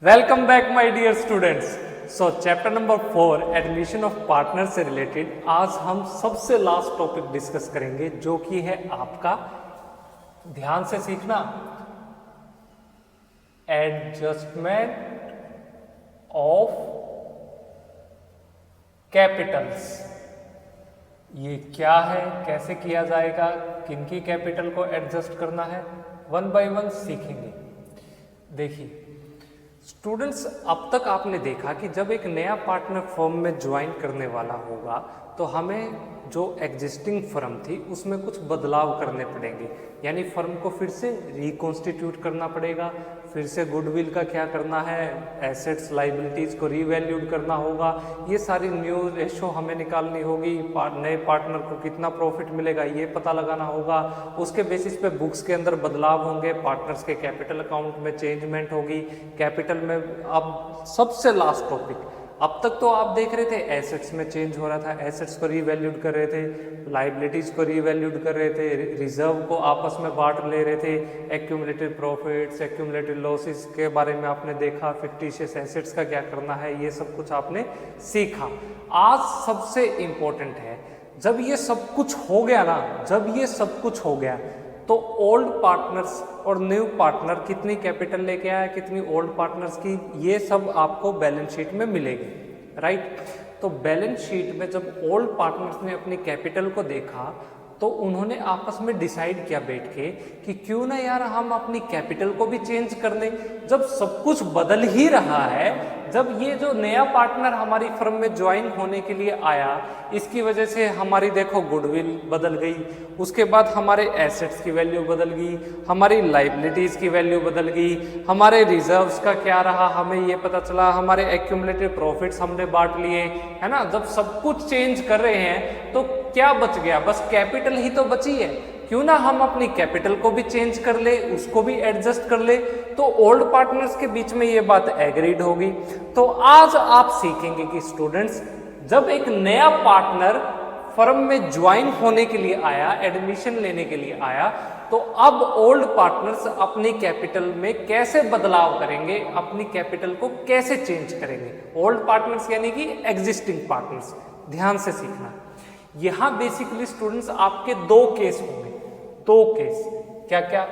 Welcome back my dear students. So chapter number 4 admission of partner से related आज हम सबसे लास्ट टॉपिक डिस्कस करेंगे जो कि है आपका, ध्यान से सीखना, एडजस्टमेंट ऑफ कैपिटल्स। ये क्या है, कैसे किया जाएगा, किनकी कैपिटल को एडजस्ट करना है, वन बाय वन सीखेंगे। देखिए स्टूडेंट्स, अब तक आपने देखा कि जब एक नया पार्टनर फर्म में ज्वाइन करने वाला होगा तो हमें जो एग्जिस्टिंग फर्म थी उसमें कुछ बदलाव करने पड़ेंगे, यानी फर्म को फिर से रिकॉन्स्टिट्यूट करना पड़ेगा, फिर से गुडविल का क्या करना है, एसेट्स लाइबिलिटीज को रीवैल्यूड करना होगा, ये सारी न्यू रेशो हमें निकालनी होगी, नए पार्टनर को कितना प्रॉफिट मिलेगा ये पता लगाना होगा, उसके बेसिस पे बुक्स के अंदर बदलाव होंगे, पार्टनर्स के कैपिटल अकाउंट में चेंजमेंट होगी, कैपिटल में। अब सबसे लास्ट टॉपिक, अब तक तो आप देख रहे थे एसेट्स में चेंज हो रहा था, एसेट्स को रीवैल्यूड कर रहे थे, लाइबिलिटीज को रीवैल्यूड कर रहे थे, रिजर्व को आपस में बांट ले रहे थे, एक्यूमुलेटेड प्रॉफिट्स, एक्यूमुलेटेड लॉसेस के बारे में आपने देखा, फिक्टिशियस एसेट्स का क्या करना है, ये सब कुछ आपने सीखा। आज सबसे इम्पोर्टेंट है, जब ये सब कुछ हो गया ना, जब ये सब कुछ हो गया तो ओल्ड पार्टनर्स और न्यू पार्टनर कितनी कैपिटल लेके आया, कितनी ओल्ड पार्टनर्स की, ये सब आपको बैलेंस शीट में मिलेगी, राइट। तो बैलेंस शीट में जब ओल्ड पार्टनर्स ने अपनी कैपिटल को देखा तो उन्होंने आपस में डिसाइड किया बैठ के कि क्यों ना यार हम अपनी कैपिटल को भी चेंज कर लें। जब सब कुछ बदल ही रहा है, जब ये जो नया पार्टनर हमारी फर्म में ज्वाइन होने के लिए आया, इसकी वजह से हमारी देखो गुडविल बदल गई, उसके बाद हमारे एसेट्स की वैल्यू बदल गई, हमारी लाइबिलिटीज की वैल्यू बदल गई, हमारे रिजर्व्स का क्या रहा हमें ये पता चला, हमारे एक्यूमुलेटेड प्रॉफिट्स हमने बांट लिए, है ना। जब सब कुछ चेंज कर रहे हैं तो क्या बच गया, बस कैपिटल ही तो बची है। क्यों ना हम अपनी कैपिटल को भी चेंज कर ले, उसको भी एडजस्ट कर ले। तो ओल्ड पार्टनर्स के बीच में ये बात एग्रीड होगी। तो आज आप सीखेंगे कि स्टूडेंट्स, जब एक नया पार्टनर फर्म में ज्वाइन होने के लिए आया, एडमिशन लेने के लिए आया, तो अब ओल्ड पार्टनर्स अपनी कैपिटल में कैसे बदलाव करेंगे, अपनी कैपिटल को कैसे चेंज करेंगे। ओल्ड पार्टनर्स यानी कि एग्जिस्टिंग पार्टनर्स, ध्यान से सीखना। यहां बेसिकली स्टूडेंट्स आपके दो केस होंगे, दो केस। क्या क्या?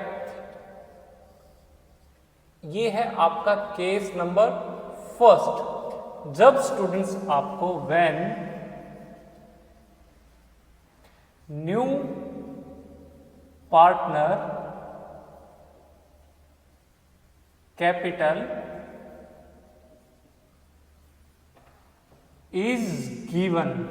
ये है आपका केस नंबर फर्स्ट, जब स्टूडेंट्स आपको when new partner capital is given,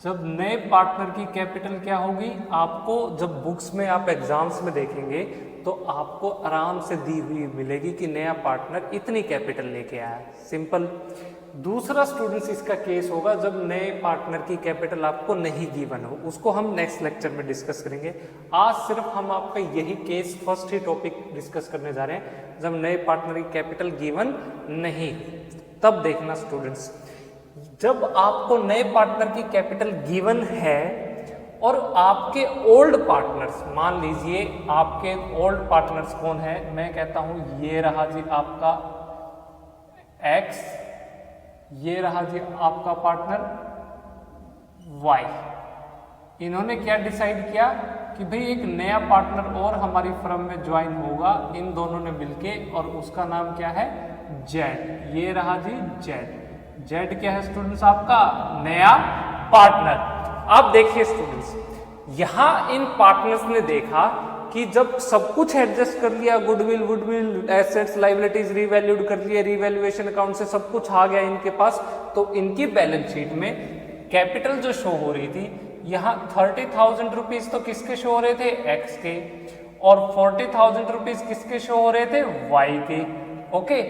जब नए पार्टनर की कैपिटल क्या होगी, आपको जब बुक्स में आप एग्जाम्स में देखेंगे तो आपको आराम से दी हुई मिलेगी कि नया पार्टनर इतनी कैपिटल लेके आया, सिंपल। दूसरा स्टूडेंट्स इसका केस होगा जब नए पार्टनर की कैपिटल आपको नहीं गिवन हो, उसको हम नेक्स्ट लेक्चर में डिस्कस करेंगे। आज सिर्फ हम आपका यही केस फर्स्ट ही टॉपिक डिस्कस करने जा रहे हैं, जब नए पार्टनर की कैपिटल गिवन नहीं। तब देखना स्टूडेंट्स, जब आपको नए पार्टनर की कैपिटल गिवन है और आपके ओल्ड पार्टनर्स, मान लीजिए आपके ओल्ड पार्टनर्स कौन है, मैं कहता हूं ये रहा जी आपका एक्स, ये रहा जी आपका पार्टनर वाई। इन्होंने क्या डिसाइड किया कि भाई एक नया पार्टनर और हमारी फर्म में ज्वाइन होगा, इन दोनों ने मिलके, और उसका नाम क्या है, जेड। ये रहा जी जेड। जेड क्या है स्टूडेंट्स, आपका नया पार्टनर। अब देखिए स्टूडेंट्स, यहां इन पार्टनर्स ने देखा कि जब सब कुछ एडजस्ट कर लिया, गुडविल, एसेट्स, लाइबिलिटीज रीवैल्यूड कर लिए, रीवैल्यूएशन अकाउंट से सब कुछ आ गया इनके पास, तो इनकी बैलेंस शीट में कैपिटल जो शो हो रही थी, यहाँ 30,000 रुपीज तो किसके शो हो रहे थे, एक्स के, और 40,000 रुपीज किसके शो हो रहे थे, वाई के। ओके,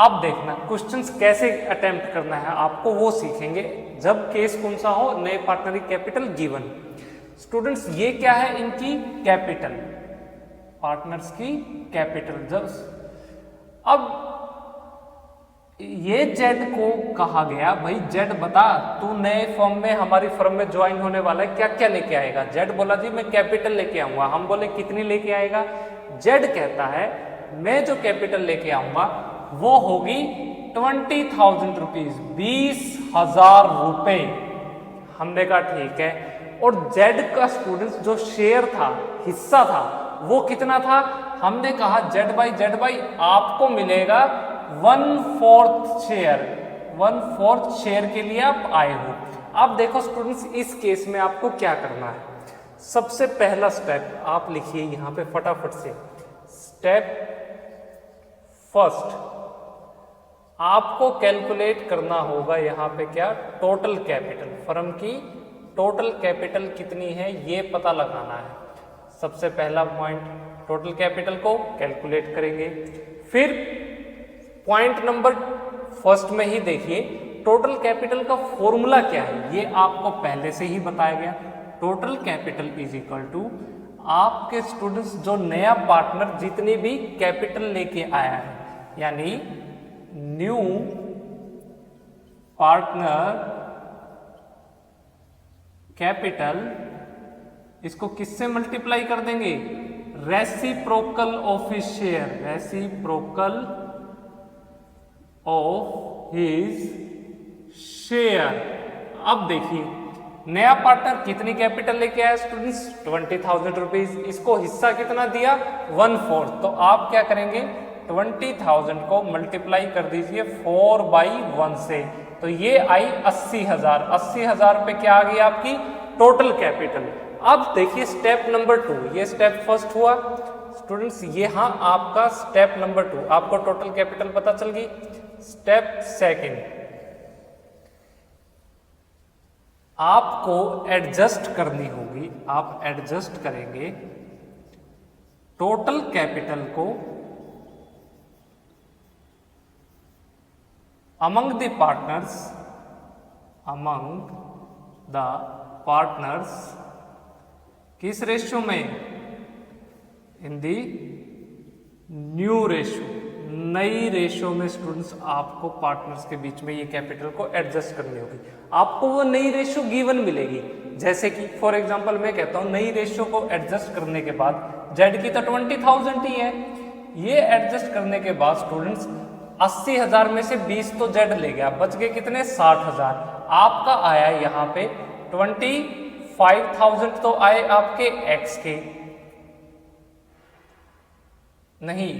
अब देखना क्वेश्चंस कैसे अटेम्प्ट करना है आपको, वो सीखेंगे जब केस कौन सा हो, नए पार्टनर की कैपिटल गिवन। स्टूडेंट्स ये क्या है, इनकी कैपिटल, पार्टनर्स की कैपिटल। जब अब ये जेड को कहा गया, भाई जेड बता, तू नए फर्म में, हमारी फर्म में ज्वाइन होने वाला है, क्या क्या लेके आएगा। जेड बोला जी मैं कैपिटल लेके आऊंगा। हम बोले कितनी लेके आएगा। जेड कहता है मैं जो कैपिटल लेके आऊंगा वो होगी 20,000 रुपीज, 20,000 रुपए। हमने कहा ठीक है। और जेड का स्टूडेंट्स जो शेयर था, हिस्सा था, वो कितना था? हमने कहा जेड बाई आपको मिलेगा 1/4 शेयर, 1/4 शेयर के लिए आप आए हो। अब देखो स्टूडेंट्स, इस केस में आपको क्या करना है। सबसे पहला स्टेप आप लिखिए यहां पे फटाफट से। स्टेप फर्स्ट, आपको कैलकुलेट करना होगा यहां पे क्या? Total capital. फर्म की टोटल कैपिटल कितनी है ये पता लगाना है। सबसे पहला पॉइंट, टोटल कैपिटल को कैलकुलेट करेंगे। फिर पॉइंट नंबर फर्स्ट में ही देखिए, टोटल कैपिटल का फॉर्मूला क्या है ये आपको पहले से ही बताया गया। Total capital is equal to आपके स्टूडेंट्स जो नया पार्टनर जितनी भी कैपिटल लेके आया है, यानी न्यू पार्टनर कैपिटल, इसको किससे मल्टीप्लाई कर देंगे? Reciprocal of his share, reciprocal of his share. अब देखिए नया पार्टनर कितनी कैपिटल लेके आया स्टूडेंट्स? 20,000 रुपीज। इसको हिस्सा कितना दिया? 1/4। तो आप क्या करेंगे? 20,000 को मल्टीप्लाई कर दीजिए 4/1 से, तो ये आई 80,000। 80,000 रुपए क्या आ गई आपकी टोटल कैपिटल। अब देखिए स्टेप नंबर 2, ये स्टेप फर्स्ट हुआ स्टूडेंट्स, ये हाँ आपका स्टेप नंबर 2, आपको टोटल कैपिटल पता चल गई। स्टेप सेकंड, आपको एडजस्ट करनी होगी। आप एडजस्ट करेंगे टोटल कैपिटल को among the partners, among the partners किस रेशियो में? इन दी न्यू रेशियो, नई रेशियो में स्टूडेंट्स आपको पार्टनर्स के बीच में ये कैपिटल को एडजस्ट करनी होगी। आपको वो नई रेशियो गिवन मिलेगी। जैसे कि फॉर एग्जांपल मैं कहता हूं नई रेशियो को एडजस्ट करने के बाद जेड की तो 20,000 ही है, ये एडजस्ट करने के बाद स्टूडेंट्स 80,000 में से 20 तो जेड ले गया, बच गए कितने? 60,000। आपका आया यहाँ पे 25,000 तो आए आपके एक्स के, नहीं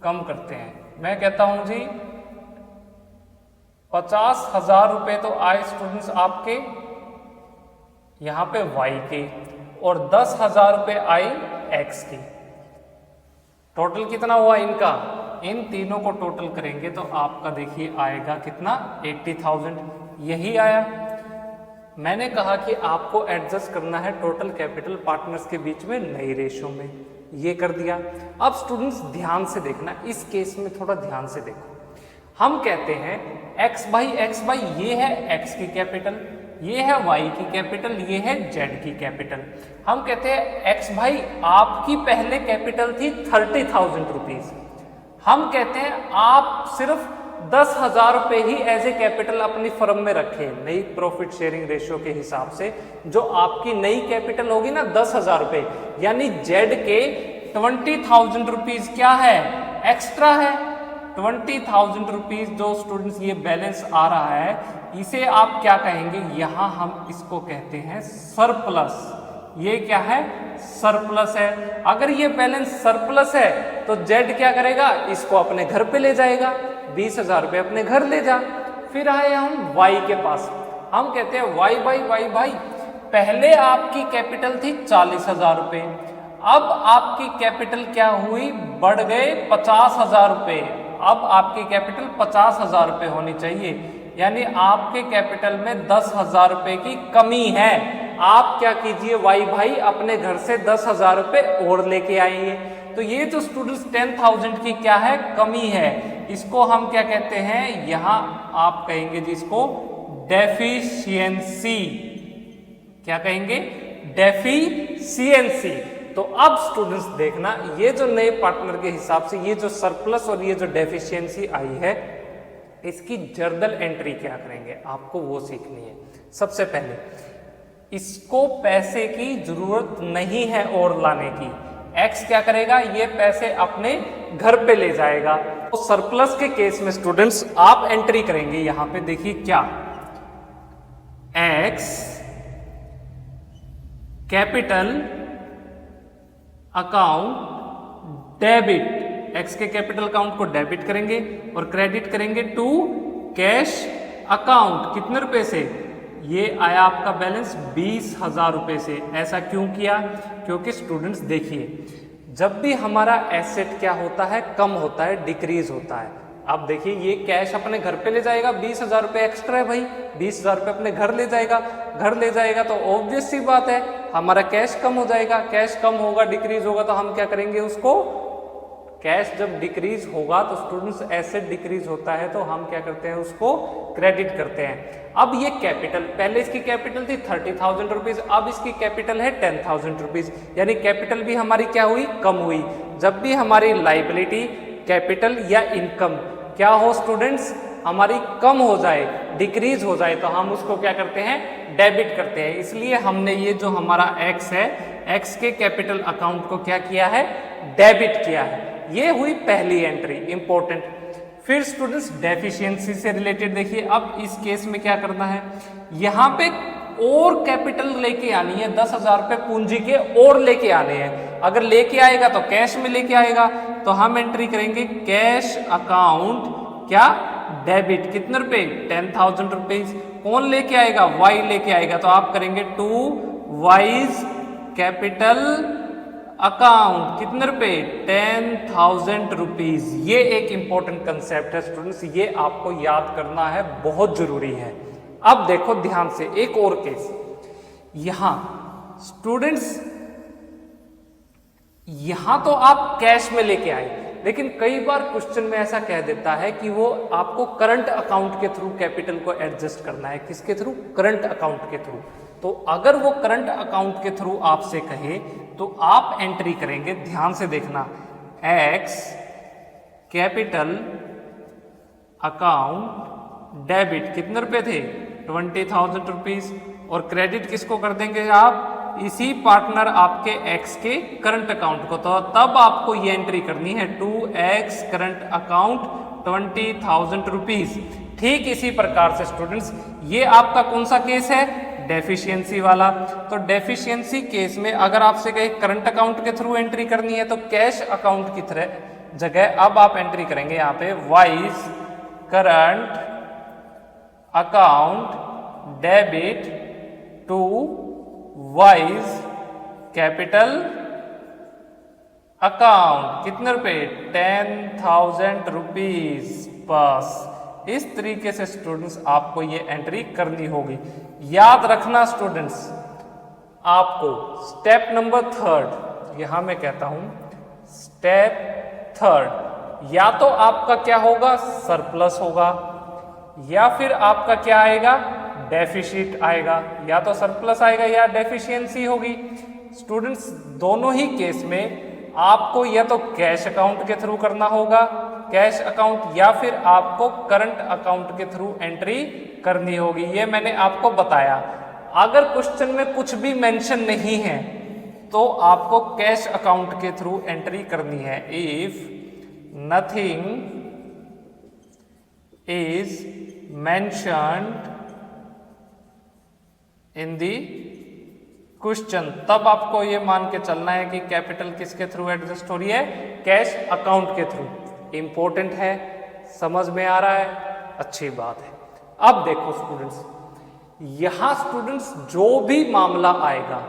कम करते हैं, मैं कहता हूं जी 50,000 रुपए तो आए स्टूडेंट्स आपके यहां पे वाई के, और 10,000 रुपए आई एक्स की। टोटल कितना हुआ इनका? इन तीनों को टोटल करेंगे तो आपका देखिए आएगा कितना? 80,000। यही आया। मैंने कहा कि आपको एडजस्ट करना है टोटल कैपिटल पार्टनर्स के बीच में नई रेशियो में, ये कर दिया। अब स्टूडेंट्स ध्यान से देखना, इस केस में थोड़ा ध्यान से देखो। हम कहते हैं x बाई ये है x की कैपिटल, ये है y की कैपिटल, ये है z की कैपिटल। हम कहते हैं x भाई आपकी पहले कैपिटल थी 30,000 रुपीज, हम कहते हैं आप सिर्फ 10,000 रुपए ही एज ए कैपिटल अपनी फर्म में रखे नई प्रॉफिट शेयरिंग रेशियो के हिसाब से। जो आपकी नई कैपिटल होगी ना 10,000 रुपए, यानी जेड के 20,000 रुपीज क्या है? एक्स्ट्रा है। 20,000 रुपीज जो स्टूडेंट्स ये बैलेंस आ रहा है, इसे आप क्या कहेंगे? यहां हम इसको कहते हैं सरप्लस। ये क्या है? सरप्लस है। अगर ये बैलेंस सरप्लस है तो जेड क्या करेगा? इसको अपने घर पे ले जाएगा, 20,000 रुपए अपने घर ले जा। फिर आए हम वाई के पास, हम कहते हैं वाई भाई पहले आपकी कैपिटल थी 40,000 रुपए, अब आपकी कैपिटल क्या हुई? बढ़ गए 50,000 रुपए। अब आपकी कैपिटल 50,000 रुपए होनी चाहिए, यानी आपके कैपिटल में 10,000 रुपए की कमी है। आप क्या कीजिए वाई भाई, अपने घर से 10,000 रुपए और लेके आएंगे। तो ये जो स्टूडेंट्स 10,000 की क्या है? कमी है। इसको हम क्या कहते हैं? यहां आप कहेंगे जिसको डेफिशिएंसी। क्या कहेंगे? डेफिशिएंसी। तो अब स्टूडेंट्स देखना, ये जो नए पार्टनर के हिसाब से ये जो सरप्लस और ये जो डेफिशिएंसी आई है, इसकी जर्नल एंट्री क्या करेंगे आपको वो सीखनी है। सबसे पहले इसको पैसे की जरूरत नहीं है और लाने की। एक्स क्या करेगा? ये पैसे अपने घर पे ले जाएगा। सरप्लस के केस में स्टूडेंट्स आप एंट्री करेंगे यहां पे, देखिए क्या, x capital account debit, x के कैपिटल अकाउंट को डेबिट करेंगे और क्रेडिट करेंगे टू कैश अकाउंट। कितने रुपए से? ये आया आपका बैलेंस 20,000 रुपए से। ऐसा क्यों किया? क्योंकि स्टूडेंट्स देखिए, जब भी हमारा एसेट क्या होता है, कम होता है, डिक्रीज होता है। अब देखिए ये कैश अपने घर पे ले जाएगा, 20,000 रुपये एक्स्ट्रा है भाई, 20,000 रुपये अपने घर ले जाएगा, घर ले जाएगा तो ऑब्वियस सी बात है हमारा कैश कम हो जाएगा। कैश कम होगा, डिक्रीज होगा तो हम क्या करेंगे उसको, कैश जब डिक्रीज होगा तो स्टूडेंट्स एसेट डिक्रीज होता है तो हम क्या करते हैं उसको क्रेडिट करते हैं। अब ये कैपिटल, पहले इसकी कैपिटल थी 30,000 रुपीज, अब इसकी कैपिटल है 10,000 रुपीज, यानी कैपिटल भी हमारी क्या हुई, कम हुई। जब भी हमारी लाइबिलिटी, कैपिटल या इनकम क्या हो स्टूडेंट्स, हमारी कम हो जाए, डिक्रीज हो जाए तो हम उसको क्या करते हैं, डेबिट करते हैं। इसलिए हमने ये जो हमारा एक्स है, एक्स के कैपिटल अकाउंट को क्या किया है, डेबिट किया है। ये हुई पहली एंट्री, इंपॉर्टेंट। फिर स्टूडेंट्स डेफिशिएंसी से रिलेटेड देखिए, अब इस केस में क्या करना है, यहां पे और कैपिटल लेके आनी है, 10,000 रुपए पूंजी के और लेके आने हैं। अगर लेके आएगा तो कैश में लेके आएगा, तो हम एंट्री करेंगे कैश अकाउंट क्या, डेबिट। कितने रुपए, 10,000 रुपीज। कौन लेके आएगा, वाई लेके आएगा, तो आप करेंगे टू वाइज कैपिटल अकाउंट। कितने रुपए, 10,000 रुपीज। ये एक इंपॉर्टेंट कंसेप्ट है स्टूडेंट्स, ये आपको याद करना है, बहुत जरूरी है। अब देखो ध्यान से एक और केस, यहां स्टूडेंट्स, यहां तो आप कैश में लेके आए, लेकिन कई बार क्वेश्चन में ऐसा कह देता है कि वो आपको करंट अकाउंट के थ्रू कैपिटल को एडजस्ट करना है। किसके थ्रू, करंट अकाउंट के थ्रू। तो अगर वो करंट अकाउंट के थ्रू आपसे कहे तो आप एंट्री करेंगे, ध्यान से देखना, एक्स कैपिटल अकाउंट डेबिट। कितने रुपए थे, 20,000 रुपीज। और क्रेडिट किसको कर देंगे आप, इसी पार्टनर आपके एक्स के करंट अकाउंट को। तो तब आपको ये एंट्री करनी है, to X current account 20,000 rupees. ठीक इसी प्रकार से स्टूडेंट्स, ये आपका कौन सा केस है, डेफिशिएंसी वाला। तो डेफिशिएंसी केस में अगर आपसे कहे करंट अकाउंट के थ्रू एंट्री करनी है तो कैश अकाउंट की तरह जगह अब आप एंट्री करेंगे यहाँ पे Y's current account debit to Y's capital account. कितने रुपए, 10,000 रुपीज। बस इस तरीके से स्टूडेंट्स आपको ये एंट्री करनी होगी। याद रखना स्टूडेंट्स, आपको स्टेप नंबर 3, यहां मैं कहता हूं स्टेप 3, या तो आपका क्या होगा, सरप्लस होगा, या फिर आपका क्या आएगा, डेफिसिट आएगा। या तो सरप्लस आएगा या डेफिशिएंसी होगी। स्टूडेंट्स दोनों ही केस में आपको या तो कैश अकाउंट के थ्रू करना होगा, कैश अकाउंट, या फिर आपको करंट अकाउंट के थ्रू एंट्री करनी होगी। ये मैंने आपको बताया। अगर क्वेश्चन में कुछ भी मेंशन नहीं है तो आपको कैश अकाउंट के थ्रू एंट्री करनी है। If nothing is mentioned in the question, तब आपको ये मान के चलना है कि कैपिटल किसके थ्रू एडजस्ट हो रही है, कैश अकाउंट के थ्रू। इंपॉर्टेंट है, समझ में आ रहा है, अच्छी बात है। अब देखो स्टूडेंट्स, यहां स्टूडेंट्स जो भी मामला आएगा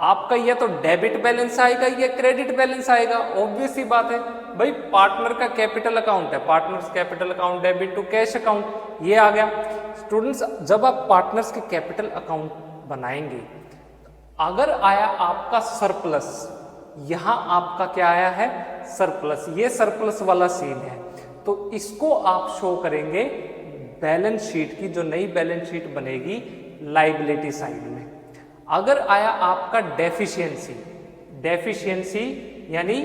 आपका, या तो डेबिट बैलेंस आएगा या क्रेडिट बैलेंस आएगा। ऑब्वियस सी बात है भाई, पार्टनर का कैपिटल अकाउंट है, partners capital account debit to cash account, ये आ गया। स्टूडेंट्स जब आप पार्टनर्स के कैपिटल अकाउंट बनाएंगे, अगर आया आपका सरप्लस, यहां आपका क्या आया है, सरप्लस, ये सरप्लस वाला सीन है, तो इसको आप शो करेंगे बैलेंस शीट की, जो नई बैलेंस शीट बनेगी लायबिलिटी साइड में। अगर आया आपका डेफिशिएंसी, डेफिशिएंसी यानी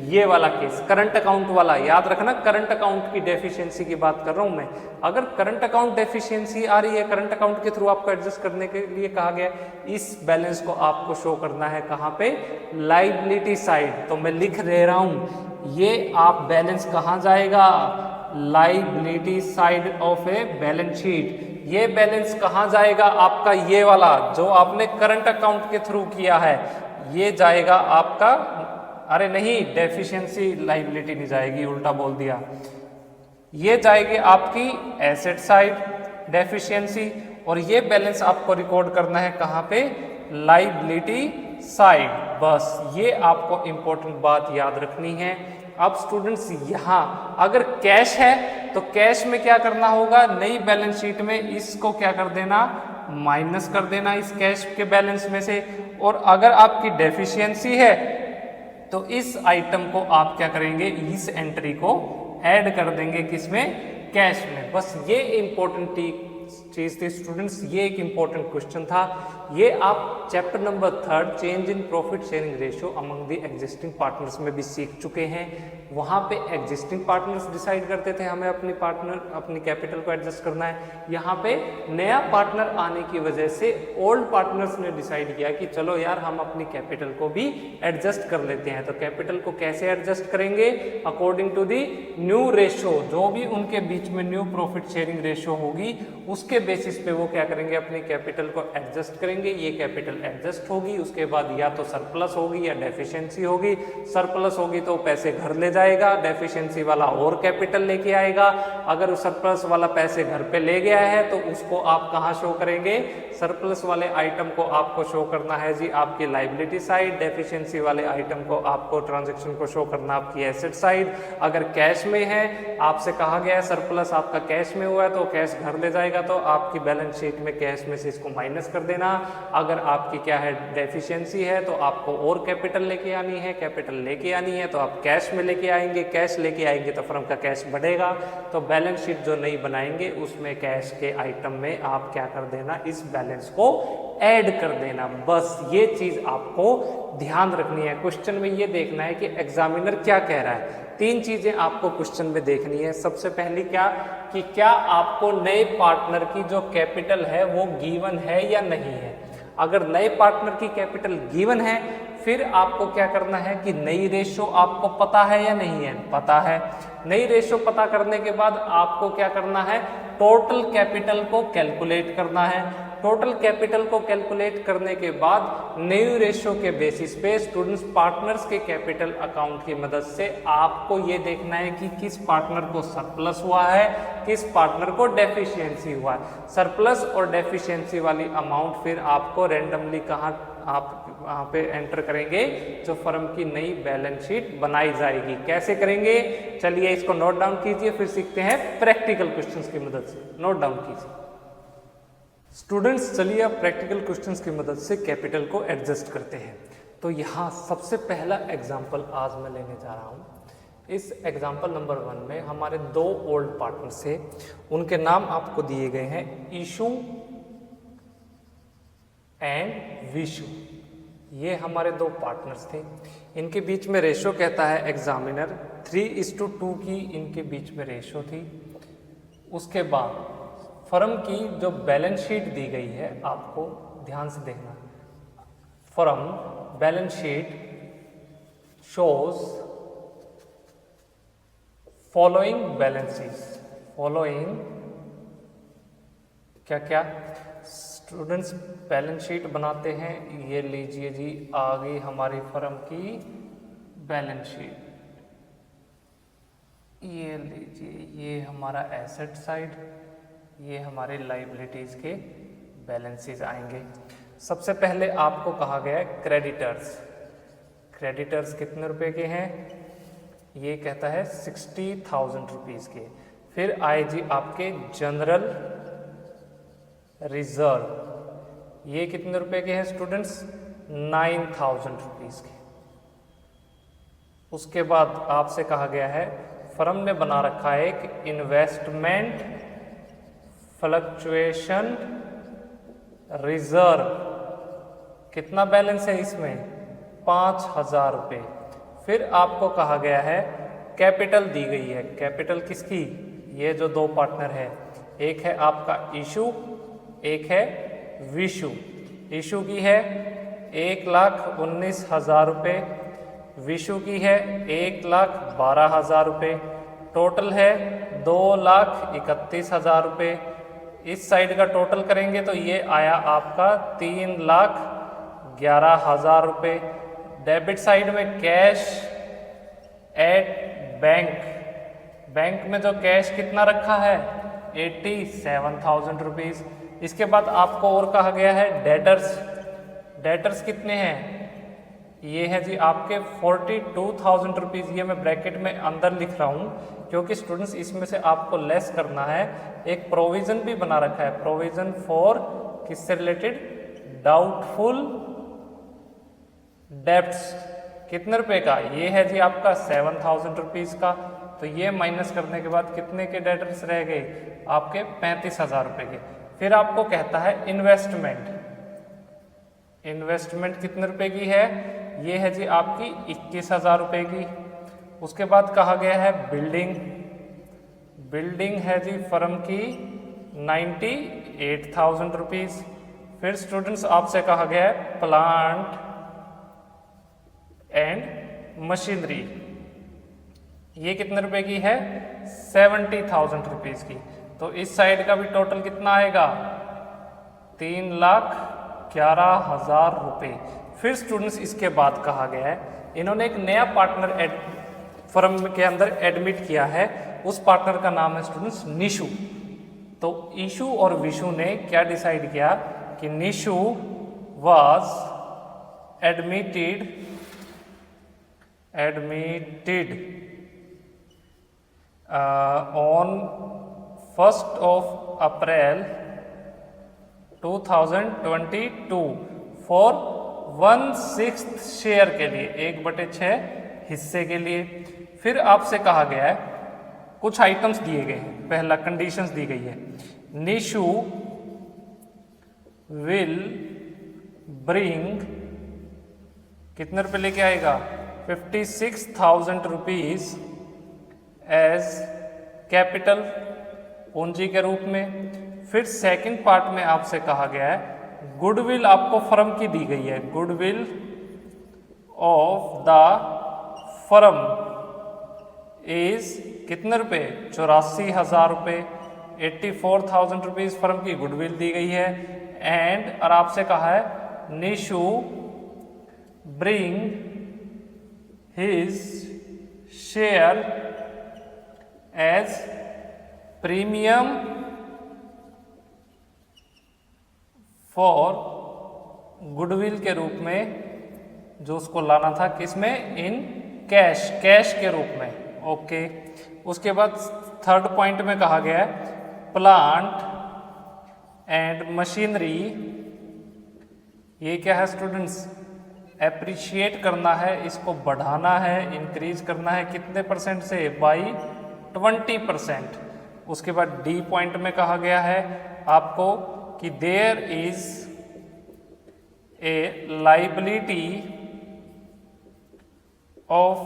ये वाला केस, करंट अकाउंट वाला, याद रखना करंट अकाउंट की डेफिशिएंसी की बात कर रहा हूं मैं। अगर करंट अकाउंट डेफिशिएंसी आ रही है, करंट अकाउंट के थ्रू आपको एडजस्ट करने के लिए कहा गया, इस बैलेंस को आपको शो करना है कहां पे, लायबिलिटी साइड। तो मैं लिख दे रहा हूं, ये आप बैलेंस कहां जाएगा, liability side of a balance sheet. ये बैलेंस कहाँ जाएगा आपका, ये वाला जो आपने करंट अकाउंट के थ्रू किया है, ये जाएगा आपका, अरे नहीं डेफिशिएंसी लाइबिलिटी नहीं जाएगी, उल्टा बोल दिया, ये जाएगी आपकी एसेट साइड डेफिशिएंसी, और ये बैलेंस आपको रिकॉर्ड करना है कहाँ पे, लाइबिलिटी साइड। बस ये आपको इंपॉर्टेंट बात याद रखनी है। अब स्टूडेंट्स यहाँ अगर कैश है तो कैश में क्या करना होगा, नई बैलेंस शीट में इसको क्या कर देना, माइनस कर देना इस कैश के बैलेंस में से। और अगर आपकी डेफिशिएंसी है तो इस आइटम को आप क्या करेंगे, इस एंट्री को ऐड कर देंगे किसमें, कैश में। बस ये इंपॉर्टेंट चीज थी स्टूडेंट्स, ये एक इंपॉर्टेंट क्वेश्चन था। ये आप chapter number 3 change in profit sharing ratio among the existing partners में भी सीख चुके हैं। वहां पे एग्जिस्टिंग पार्टनर्स डिसाइड करते थे हमें अपनी कैपिटल को एडजस्ट करना है। यहाँ पे नया पार्टनर आने की वजह से ओल्ड पार्टनर्स ने डिसाइड किया कि चलो यार हम अपनी कैपिटल को भी एडजस्ट कर लेते हैं। तो कैपिटल को कैसे एडजस्ट करेंगे, according to the new ratio, जो भी उनके बीच में न्यू प्रॉफिट शेयरिंग रेशियो होगी उसके बेसिस पे वो क्या करेंगे, अपनी कैपिटल को एडजस्ट करेंगे। ये कैपिटल एडजस्ट होगी, उसके बाद या तो सरप्लस होगी या डेफिशिएंसी होगी। सरप्लस होगी तो पैसे घर ले जाएगा, डेफिशिएंसी वाला और कैपिटल लेके आएगा। अगर सरप्लस वाला पैसे घर पे ले गया है तो उसको आप कहाँ शो करेंगे, सरप्लस वाले आइटम को आपको शो करना है जी आपकी लाइबिलिटी साइड, डेफिशिएंसी वाले आइटम को आपको ट्रांजैक्शन को शो करना आपकी एसेट साइड। अगर कैश में है, आपसे कहा गया है सरप्लस आपका कैश में हुआ है तो कैश घर ले जाएगा, तो आपकी बैलेंस शीट में कैश में से इसको माइनस कर देना। अगर आपकी क्या है, डेफिशिएंसी है तो आपको और कैपिटल लेके आनी है, कैपिटल लेके आनी है तो आप कैश में लेके आएंगे, कैश लेके आएंगे तो फर्म का कैश बढ़ेगा। तो बैलेंस शीट जो नहीं बनाएंगे उसमें कैश के आइटम में आप क्या कर देना, इस बैलेंस को ऐड कर देना। बस ये चीज आपको ध्यान रखनी है। क्वेश्चन में ये देखना है कि एग्जामिनर क्या कह रहा है। 3 चीजें आपको क्वेश्चन में देखनी है। सबसे पहली क्या, कि क्या आपको नए पार्टनर की जो कैपिटल है वो गिवन है या नहीं है। अगर नए पार्टनर की कैपिटल गिवन है फिर आपको क्या करना है कि नई रेशो आपको पता है या नहीं है, पता है। नई रेशो पता करने के बाद आपको क्या करना है, टोटल कैपिटल को कैलकुलेट करना है। टोटल कैपिटल को कैलकुलेट करने के बाद न्यू रेशियो के बेसिस पे स्टूडेंट्स पार्टनर्स के कैपिटल अकाउंट की मदद से आपको ये देखना है कि किस पार्टनर को सरप्लस हुआ है, किस पार्टनर को डेफिशिएंसी हुआ है। सरप्लस और डेफिशिएंसी वाली अमाउंट फिर आपको रैंडमली कहाँ आप वहाँ पे एंटर करेंगे, जो फर्म की नई बैलेंस शीट बनाई जाएगी। कैसे करेंगे, चलिए इसको नोट डाउन कीजिए, फिर सीखते हैं प्रैक्टिकल क्वेश्चंस की मदद से। नोट डाउन कीजिए स्टूडेंट्स, चलिए अब प्रैक्टिकल क्वेश्चंस की मदद से कैपिटल को एडजस्ट करते हैं। तो यहाँ सबसे पहला एग्जाम्पल आज मैं लेने जा रहा हूँ। इस एग्जाम्पल नंबर 1 में हमारे 2 ओल्ड पार्टनर्स थे, उनके नाम आपको दिए गए हैं ईशू एंड विशु। ये हमारे 2 पार्टनर्स थे, इनके बीच में रेशो कहता है एग्जामिनर 3:2 की इनके बीच में रेशो थी। उसके बाद फर्म की जो बैलेंस शीट दी गई है, आपको ध्यान से देखना, firm balance sheet shows following balances. Following क्या क्या स्टूडेंट्स बैलेंस शीट बनाते हैं। ये लीजिए जी, आ गई हमारी फर्म की बैलेंस शीट। ये लीजिए, ये हमारा एसेट साइड, ये हमारे लाइबिलिटीज के बैलेंसेस आएंगे। सबसे पहले आपको कहा गया है क्रेडिटर्स। क्रेडिटर्स कितने रुपए के हैं, ये कहता है 60,000 रुपीज के। फिर आए जी आपके जनरल रिजर्व, ये कितने रुपए के हैं स्टूडेंट्स, 9,000 रुपीज के। उसके बाद आपसे कहा गया है, फर्म ने बना रखा है एक इन्वेस्टमेंट फ्लक्चुएशन रिजर्व। कितना बैलेंस है इसमें, 5,000 रुपये। फिर आपको कहा गया है कैपिटल दी गई है। कैपिटल किसकी, ये जो 2 पार्टनर है, एक है आपका इशू, एक है विशु। इशू की है 1,19,000 रुपये, विशु की है 1,12,000 रुपये। टोटल है 2,31,000 रुपये। इस साइड का टोटल करेंगे तो ये आया आपका 3,11,000 रुपये। डेबिट साइड में कैश एट बैंक, बैंक में जो कैश कितना रखा है 87,000 रुपीज़। इसके बाद आपको और कहा गया है डेटर्स, डेटर्स कितने हैं, ये है जी आपके 42,000 रुपीज़। ये मैं ब्रैकेट में अंदर लिख रहा हूँ क्योंकि स्टूडेंट्स इसमें से आपको लेस करना है। एक प्रोविज़न भी बना रखा है, प्रोविज़न फॉर किससे रिलेटेड, डाउटफुल डेब्ट्स। कितने रुपए का, ये है जी आपका 7,000 रुपीज़ का। तो ये माइनस करने के बाद कितने के डेटर्स रह गए आपके 35,000 रुपये के। फिर आपको कहता है इन्वेस्टमेंट, इन्वेस्टमेंट कितने रुपए की है, ये है जी आपकी 21,000 रुपये की। उसके बाद कहा गया है बिल्डिंग, बिल्डिंग है जी फर्म की 98,000 रुपीज़। फिर स्टूडेंट्स आपसे कहा गया है प्लांट एंड मशीनरी, ये कितने रुपए की है 70,000 रुपीज़ की। तो इस साइड का भी टोटल कितना आएगा 3,11,000 रुपये। फिर स्टूडेंट्स इसके बाद कहा गया है इन्होंने एक नया पार्टनर फर्म के अंदर एडमिट किया है, उस पार्टनर का नाम है स्टूडेंट्स निशु। तो ईशु और विशु ने क्या डिसाइड किया कि Nishu was admitted on 1st of April 2022 for 1/6 share के लिए, 1/6 हिस्से के लिए। फिर आपसे कहा गया है कुछ आइटम्स दिए गए हैं, पहला कंडीशंस दी गई है, निशु विल ब्रिंग, कितने रुपए लेके आएगा 56,000 रुपीज एज कैपिटल, पूंजी के रूप में। फिर सेकंड पार्ट में आपसे कहा गया है गुडविल आपको फर्म की दी गई है, goodwill of the firm is कितने रुपए 84,000 रुपये, 84,000 रुपीज फर्म की गुडविल दी गई है। एंड और आपसे कहा है Nishu bring his share as premium for goodwill के रूप में, जो उसको लाना था किसमें, इन कैश, कैश के रूप में। ओके। उसके बाद थर्ड पॉइंट में कहा गया है प्लांट एंड मशीनरी, ये क्या है स्टूडेंट्स, एप्रिशिएट करना है, इसको बढ़ाना है, इंक्रीज करना है, कितने परसेंट से, बाई 20%। उसके बाद डी पॉइंट में कहा गया है आपको कि there is a liability of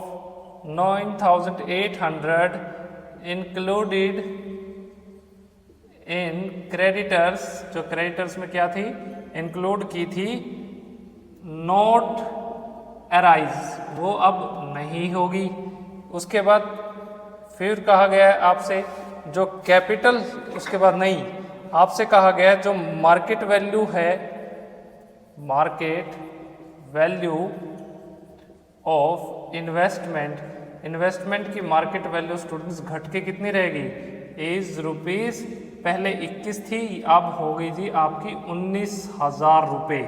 9,800 included in creditors, जो क्रेडिटर्स में क्या थी, इंक्लूड की थी, नॉट अराइज, वो अब नहीं होगी। उसके बाद फिर कहा गया है आपसे जो कैपिटल, उसके बाद नहीं, आपसे कहा गया है जो मार्केट वैल्यू है, market value of investment, investment की मार्केट वैल्यू स्टूडेंट्स घट के कितनी रहेगी, इज रुपीज़, पहले 21 थी, अब हो गई जी आपकी 19,000 रुपये।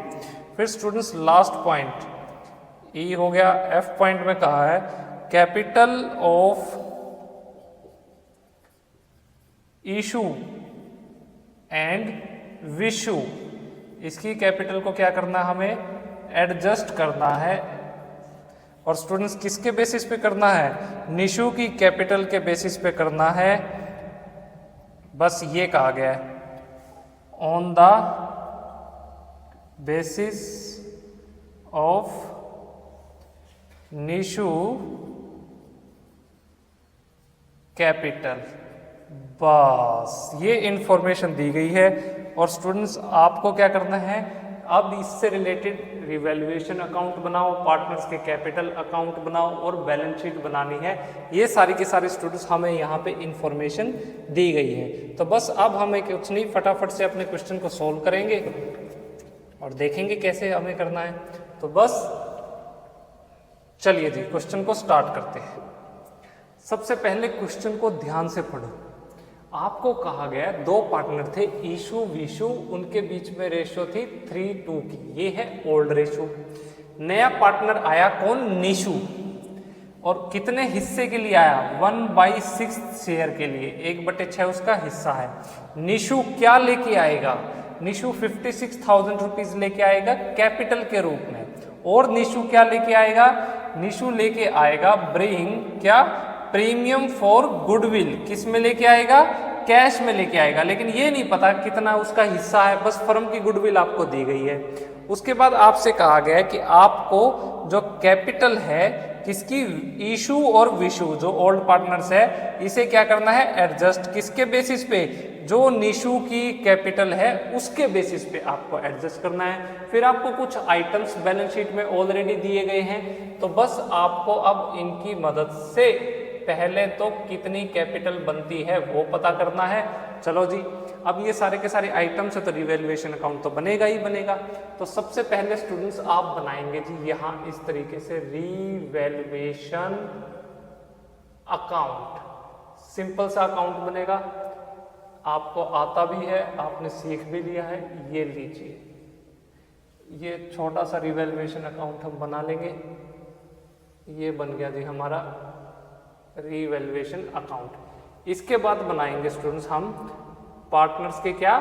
फिर स्टूडेंट्स लास्ट पॉइंट ई हो गया। एफ पॉइंट में कहा है capital of Ishu and Vishu, इसकी कैपिटल को क्या करना है, हमें एडजस्ट करना है। और स्टूडेंट्स किसके बेसिस पे करना है, निशु की कैपिटल के बेसिस पे करना है। बस ये कहा गया है on the basis of Nishu capital, बस ये इंफॉर्मेशन दी गई है। और स्टूडेंट्स आपको क्या करना है, अब इससे रिलेटेड रिवैल्यूएशन अकाउंट बनाओ, पार्टनर्स के कैपिटल अकाउंट बनाओ और बैलेंस शीट बनानी है। ये सारी के सारे स्टूडेंट्स हमें यहाँ पे इंफॉर्मेशन दी गई है। तो बस अब हमें कुछ नहीं, फटाफट से अपने क्वेश्चन को सॉल्व करेंगे और देखेंगे कैसे हमें करना है। तो बस चलिए जी क्वेश्चन को स्टार्ट करते हैं। सबसे पहले क्वेश्चन को ध्यान से पढ़ो। आपको कहा गया दो पार्टनर थे ईशु विशु, उनके बीच में रेशो थी 3:2 की, ये है ओल्ड रेशो। नया पार्टनर आया कौन, निशु, और कितने हिस्से के लिए आया, 1/6 शेयर के लिए, 1/6 उसका हिस्सा है। निशु क्या लेके आएगा, निशु 56,000 रुपीज लेके आएगा कैपिटल के रूप में। और निशु क्या लेके आएगा, निशु लेके आएगा ब्रिंग क्या, प्रीमियम फॉर गुडविल, किस में लेके आएगा, कैश में लेके आएगा। लेकिन ये नहीं पता कितना उसका हिस्सा है, बस फर्म की गुडविल आपको दी गई है। उसके बाद आपसे कहा गया है कि आपको जो कैपिटल है किसकी, ईशु और विशु जो ओल्ड पार्टनर्स है, इसे क्या करना है, एडजस्ट, किसके बेसिस पे, जो निशु की कैपिटल है उसके बेसिस पे आपको एडजस्ट करना है। फिर आपको कुछ आइटम्स बैलेंस शीट में ऑलरेडी दिए गए हैं, तो बस आपको अब इनकी मदद से पहले तो कितनी कैपिटल बनती है वो पता करना है। चलो जी, अब ये सारे के सारे आइटम्स है तो रिवैल्यूएशन अकाउंट तो बनेगा ही बनेगा। तो सबसे पहले स्टूडेंट्स आप बनाएंगे जी यहाँ इस तरीके से रिवैल्यूएशन अकाउंट, सिंपल सा अकाउंट बनेगा, आपको आता भी है, आपने सीख भी लिया है। ये लीजिए, ये छोटा सा रिवैल्यूएशन अकाउंट हम बना लेंगे। ये बन गया जी हमारा रिवैल्यूएशन अकाउंट। इसके बाद बनाएंगे स्टूडेंट्स हम पार्टनर्स के क्या,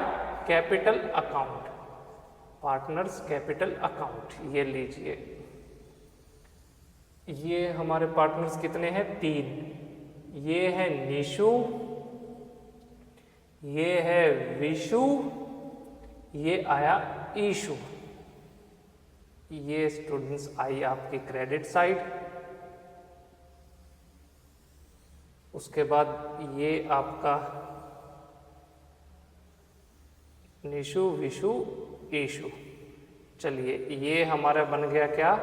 capital account, partners capital account. ये लीजिए, ये हमारे पार्टनर्स कितने हैं, 3। ये है निशु, ये है विशु, ये आया ईशु। ये स्टूडेंट्स आई आपकी क्रेडिट साइड। उसके बाद ये आपका निशु विशु ईशु। चलिए ये हमारा बन गया क्या,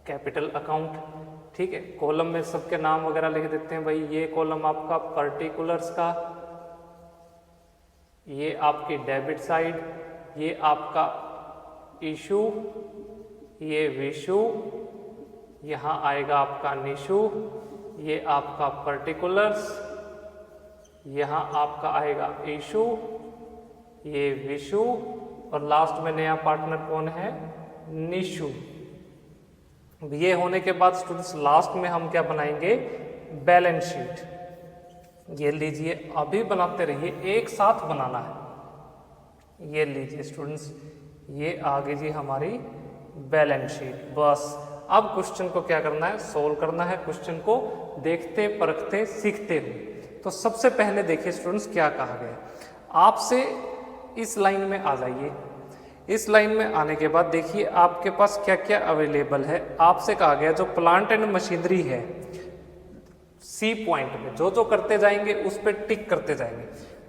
कैपिटल अकाउंट। ठीक है, कॉलम में सबके नाम वगैरह लिख देते हैं भाई। ये कॉलम आपका पर्टिकुलर्स का, ये आपकी डेबिट साइड, ये आपका इशू, ये विशु, यहाँ आएगा आपका निशु, ये आपका पर्टिकुलर्स, यहाँ आपका आएगा इशू, ये विशु, और लास्ट में नया पार्टनर कौन है, निशु। ये होने के बाद स्टूडेंट्स लास्ट में हम क्या बनाएंगे, बैलेंस शीट। ये लीजिए, अभी बनाते रहिए, एक साथ बनाना है। ये लीजिए स्टूडेंट्स, ये आ गई जी हमारी बैलेंस शीट। बस अब क्वेश्चन को क्या करना है, सोल्व करना है। क्वेश्चन को देखते परखते सीखते हुए। तो सबसे पहले देखिए स्टूडेंट्स क्या कहा गया, आपसे इस लाइन में आ जाइए। इस लाइन में आने के बाद देखिए आपके पास क्या क्या अवेलेबल है। आपसे कहा गया जो प्लांट एंड मशीनरी है, सी पॉइंट में जो जो करते जाएंगे उस पर टिक करते जाएंगे।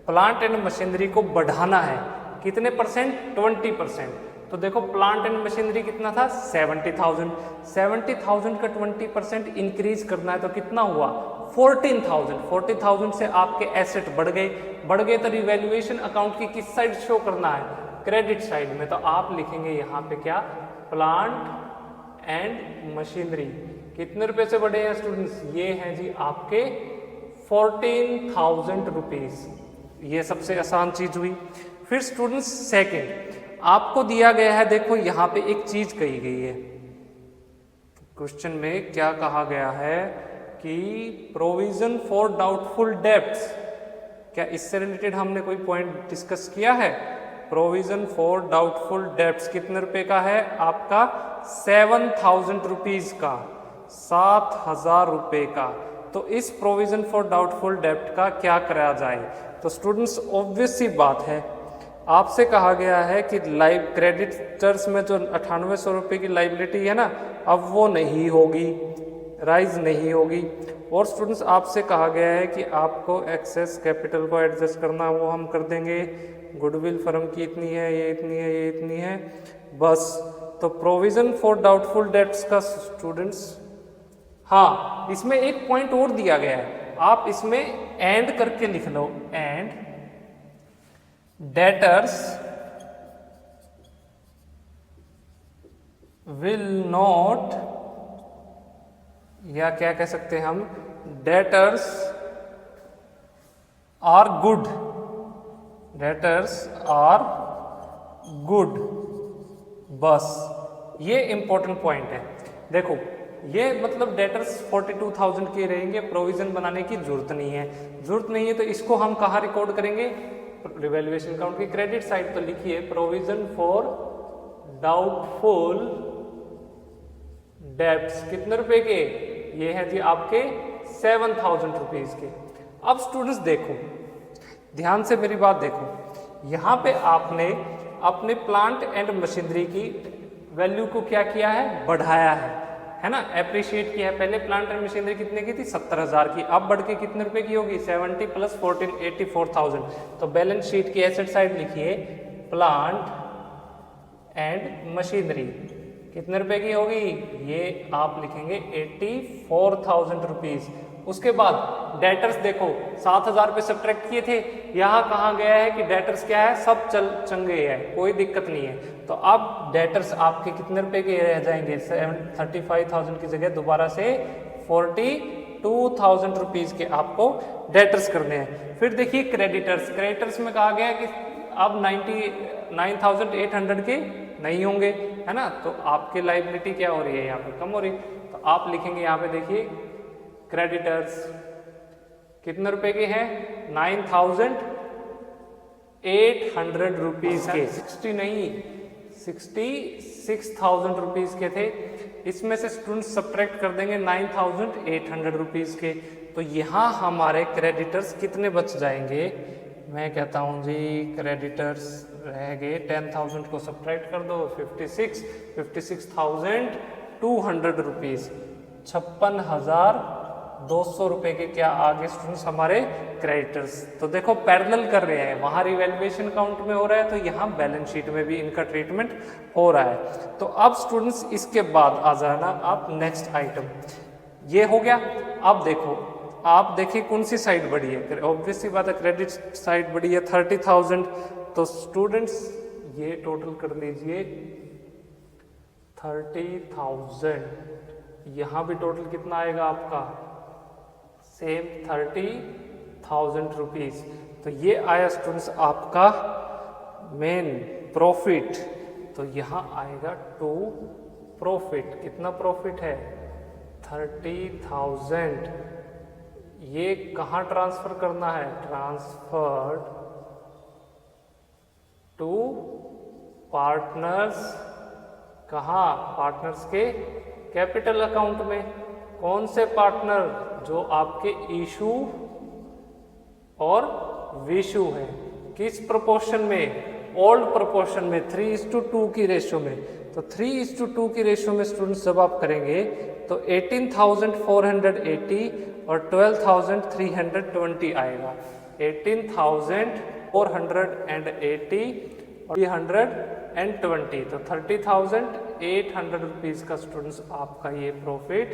प्लांट एंड मशीनरी को बढ़ाना है, कितने परसेंट, 20%। तो देखो प्लांट एंड मशीनरी कितना था, 70,000। 70,000 का 20% इंक्रीज करना है तो कितना हुआ, 14,000। 40,000 से आपके एसेट बढ़ गए तो रिवैल्यूएशन अकाउंट की किस साइड शो करना है, क्रेडिट साइड में। तो आप लिखेंगे यहाँ पे क्या, प्लांट एंड मशीनरी। कितने रुपए से बढ़े हैं स्टूडेंट्स, ये हैं जी आपके 14,000 रुपीज। ये सबसे आसान चीज हुई। फिर स्टूडेंट्स सेकंड आपको दिया गया है, देखो यहाँ पे एक चीज कही गई है क्वेश्चन में, क्या कहा गया है कि प्रोविजन फॉर डाउटफुल डेब्ट्स। क्या इससे रिलेटेड हमने कोई पॉइंट डिस्कस किया है, प्रोविजन फॉर डाउटफुल डेब्ट्स कितने रुपए का है आपका, 7,000 रुपीज का, 7,000 रुपए का। तो इस प्रोविजन फॉर डाउटफुल डेब्ट का क्या कराया जाए। तो स्टूडेंट्स ऑब्वियस सी बात है, आपसे कहा गया है कि लाइव क्रेडिटर्स में जो 9800 रुपये की लाइबिलिटी है ना, अब वो नहीं होगी, राइज नहीं होगी। और स्टूडेंट्स आपसे कहा गया है कि आपको एक्सेस कैपिटल को एडजस्ट करना, वो हम कर देंगे। गुडविल फर्म की इतनी है, ये इतनी है, ये इतनी है, बस। तो प्रोविजन फॉर डाउटफुल डेट्स का स्टूडेंट्स, हाँ इसमें एक पॉइंट और दिया गया है, आप इसमें एंड करके लिख लो, एंड डेटर्स विल नॉट, या क्या कह सकते हैं हम, debtors are good, debtors are good, बस ये इंपॉर्टेंट पॉइंट है। देखो ये मतलब डेटर्स 42,000 के रहेंगे, प्रोविजन बनाने की जरूरत नहीं है, जरूरत नहीं है तो इसको हम कहाँ रिकॉर्ड करेंगे, रिवैल्यूएशन अकाउंट की क्रेडिट साइड पर लिखिए प्रोविजन फॉर डाउटफुल डेब्ट्स, कितने रुपए के, ये है जी आपके 7,000 रुपीज के। अब स्टूडेंट्स देखो ध्यान से मेरी बात देखो, यहाँ पे आपने अपने प्लांट एंड मशीनरी की वैल्यू को क्या किया है, बढ़ाया है ना, एप्रिशिएट किया है। पहले प्लांट एंड मशीनरी कितने की थी, 70,000 की, अब बढ़ के कितने रुपए की होगी, 70 + 14 84,000। तो बैलेंस शीट की एसेट साइड लिखिए प्लांट एंड मशीनरी कितने रुपए की होगी, ये आप लिखेंगे 84,000 रुपीज। उसके बाद डेटर्स देखो 7,000 पे सब्ट्रैक्ट किए थे, यहाँ कहाँ गया है कि डेटर्स क्या है, सब चंगे है, कोई दिक्कत नहीं है। तो अब डेटर्स आपके कितने रुपए के रह जाएंगे, 35,000 की जगह दोबारा से 42,000 रुपीज के आपको डेटर्स करने हैं। फिर देखिए क्रेडिटर्स, क्रेडिटर्स में कहा गया कि अब 99,800 के नहीं होंगे, है ना, तो आपकी लाइबिलिटी क्या हो रही है, यहाँ पे कम हो रही। तो आप लिखेंगे यहाँ पे देखिए क्रेडिटर्स कितने रुपए के हैं, 9,800 रुपीज के, 60 नहीं 66,000 रुपीज के थे। इसमें से स्टूडेंट सब्ट्रैक्ट कर देंगे 9,800 रुपीज के, तो यहाँ हमारे क्रेडिटर्स कितने बच जाएंगे, मैं कहता हूँ जी क्रेडिटर्स रह गए 10,000 को सब्ट्रैक्ट कर दो 56,200 रुपीज, 56,200 रुपए के क्या आगे स्टूडेंट्स हमारे क्रेडिटर्स। तो देखो पैरेलल कर रहे हैं, वहां रिवैल्यूएशन अकाउंट में हो रहा है तो यहाँ बैलेंस शीट में भी इनका ट्रीटमेंट हो रहा है। तो अब स्टूडेंट्स इसके बाद आ जाना आप नेक्स्ट आइटम, ये हो गया। अब देखो आप देखिए कौन सी साइड बढ़ी है, ऑब्वियस सी बात है क्रेडिट साइड बढ़ी है 30,000। तो स्टूडेंट्स ये टोटल कर लीजिए 30,000, यहाँ भी टोटल कितना आएगा आपका, सेम 30,000 रुपीज। तो ये आया स्टूडेंट्स आपका मेन प्रॉफिट। तो यहाँ आएगा टू प्रॉफिट, कितना प्रॉफिट है 30,000। ये कहाँ ट्रांसफर करना है, ट्रांसफर्ड टू पार्टनर्स, कहाँ, पार्टनर्स के कैपिटल अकाउंट में। कौन से पार्टनर, जो आपके इशू और विशु है, किस प्रोपोर्शन में, ओल्ड प्रोपोर्शन में 3:2 की रेशियो में। तो 3:2 की रेशियो में स्टूडेंट्स जब आप करेंगे तो 18,480 और 12,320 आएगा, 18,480 और 320, तो 30,800 रुपीज का स्टूडेंट्स आपका ये प्रॉफिट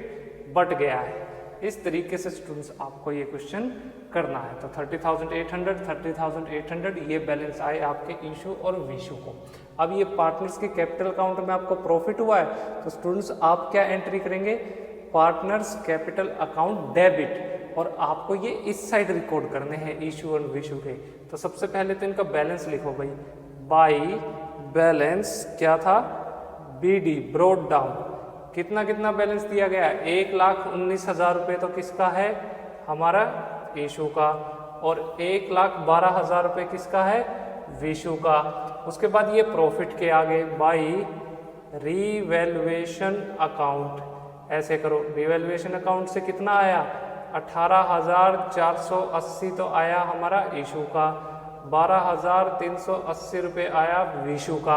बट गया है। इस तरीके से स्टूडेंट्स आपको ये क्वेश्चन करना है। तो 30,800 ये बैलेंस आए आपके इशू और विशु को। अब ये पार्टनर्स के कैपिटल अकाउंट में आपको प्रॉफिट हुआ है, तो स्टूडेंट्स आप क्या एंट्री करेंगे, पार्टनर्स कैपिटल अकाउंट डेबिट, और आपको ये इस साइड रिकॉर्ड करने हैं इशू और विशु के। तो सबसे पहले तो इनका बैलेंस लिखो भाई, बाई बैलेंस क्या था, बीडी ब्रॉड डाउन, कितना कितना बैलेंस दिया गया है, 1,19,000 रुपये तो किसका है, हमारा इशू का, और 1,12,000 रुपये किसका है, विशु का। उसके बाद ये प्रॉफिट के आगे बाई रिवैल्यूएशन अकाउंट, ऐसे करो, रिवैल्यूएशन अकाउंट से कितना आया, 18,480 तो आया हमारा इशू का, 12,380 रुपये आया विशु का।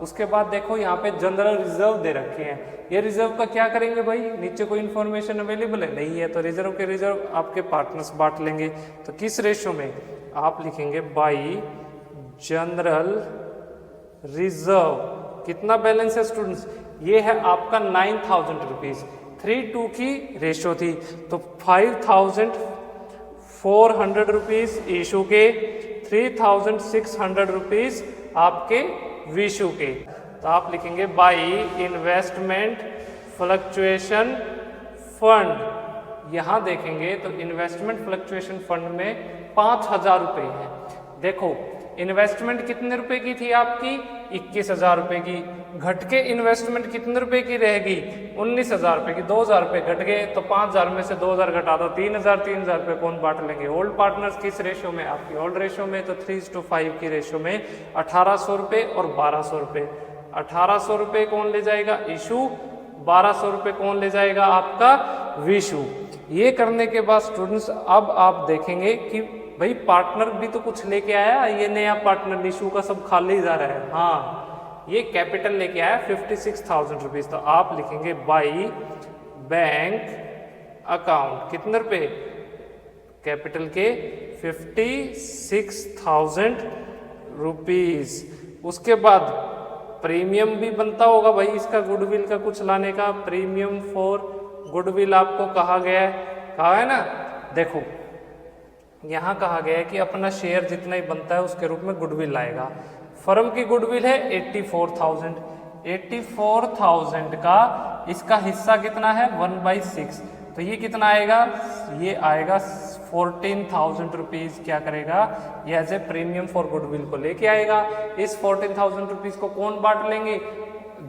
उसके बाद देखो यहाँ पे जनरल रिजर्व दे रखे हैं, ये रिजर्व का क्या करेंगे भाई, नीचे कोई इन्फॉर्मेशन अवेलेबल है नहीं है, तो रिजर्व के रिजर्व आपके पार्टनर्स बांट लेंगे। तो किस रेशियो में, आप लिखेंगे बाई जनरल रिजर्व कितना बैलेंस है स्टूडेंट्स, ये है आपका 9,000 रुपीज। 3:2 की रेशो थी तो 5,400 रुपीज इशू के, 3,600 रुपीज आपके विशु के। तो आप लिखेंगे बाई इन्वेस्टमेंट फ्लक्चुएशन फंड। यहां देखेंगे तो इन्वेस्टमेंट फ्लक्चुएशन फंड में 5,000 रुपए है। देखो इन्वेस्टमेंट कितने रुपए की थी आपकी, 21,000 रुपए की। घट के इन्वेस्टमेंट कितने रुपए की रहेगी, 19,000 रुपए की। 2,000 रुपए घट गए तो 5,000 में से 2,000 घटा दो, 3,000 रुपए कौन बांट लेंगे, ओल्ड पार्टनर्स। किस रेशो में, आपकी ओल्ड रेशो में, तो 3:5 की रेशो में 1,800 रुपए और 1,200 रुपए। 1,800 रुपए कौन ले जाएगा, इशू। 1,200 रुपए कौन ले जाएगा, आपका विशु। ये करने के बाद स्टूडेंट्स अब आप देखेंगे कि भाई पार्टनर भी तो कुछ लेके आया, ये नया पार्टनर इशू का सब खाली जा रहा है। हाँ, ये कैपिटल लेके आया 56,000 रुपीज। तो आप लिखेंगे बाई बैंक अकाउंट कितने रुपए, कैपिटल के 56,000 रुपीज। उसके बाद प्रीमियम भी बनता होगा भाई इसका, गुडविल का कुछ लाने का। प्रीमियम फॉर गुडविल आपको कहा गया है, कहा है ना। देखो यहाँ कहा गया है कि अपना शेयर जितना ही बनता है उसके रूप में गुडविल आएगा। फर्म की गुडविल है 84,000। 84,000 का इसका हिस्सा कितना है, 1/6। तो ये कितना आएगा, ये आएगा 14,000 रुपीज। क्या करेगा, ये as a premium for goodwill को लेके आएगा। इस 14,000 रुपीज को कौन बांट लेंगे,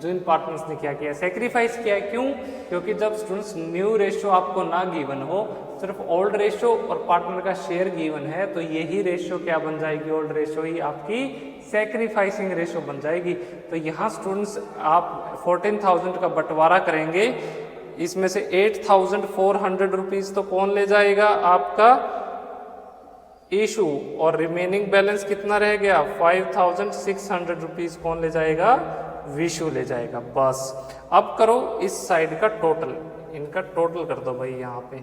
जिन पार्टनर्स ने क्या किया, सेक्रीफाइस किया है। क्यों, क्योंकि जब स्टूडेंट्स न्यू रेशियो आपको ना गिवन हो, सिर्फ ओल्ड रेशियो और पार्टनर का शेयर गिवन है, तो यही रेशियो क्या बन जाएगी, ओल्ड रेशियो ही आपकी सेक्रीफाइसिंग रेशियो बन जाएगी। तो यहाँ स्टूडेंट्स आप 14,000 का बंटवारा करेंगे, इसमें से 8,400 रुपीज तो कौन ले जाएगा, आपका इशू। और रिमेनिंग बैलेंस कितना रह गया, 5,600 रुपीज कौन ले जाएगा, विशु ले जाएगा। बस अब करो इस साइड का टोटल, इनका टोटल कर दो भाई यहाँ पे।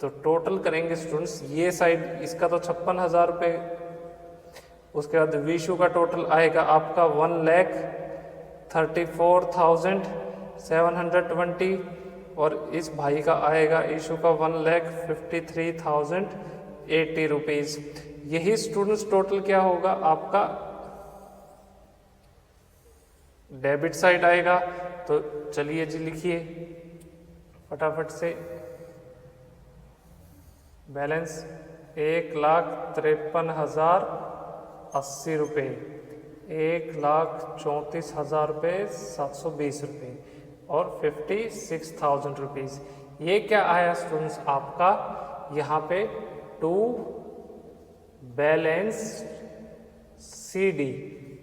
तो टोटल करेंगे स्टूडेंट्स, ये साइड इसका तो 56,000 रुपये। उसके बाद विशु का टोटल आएगा आपका 1,34,720 और इस भाई का आएगा इशू का 1,53,080 रुपीज। यही स्टूडेंट्स टोटल क्या होगा आपका, डेबिट साइड आएगा। तो चलिए जी लिखिए फटाफट से, बैलेंस 1,53,080 रुपये, 1,34,000 रुपये 720 रुपये और 56,000 रुपीज़। ये क्या आया स्टूडेंट्स आपका, यहाँ पे टू बैलेंस CD।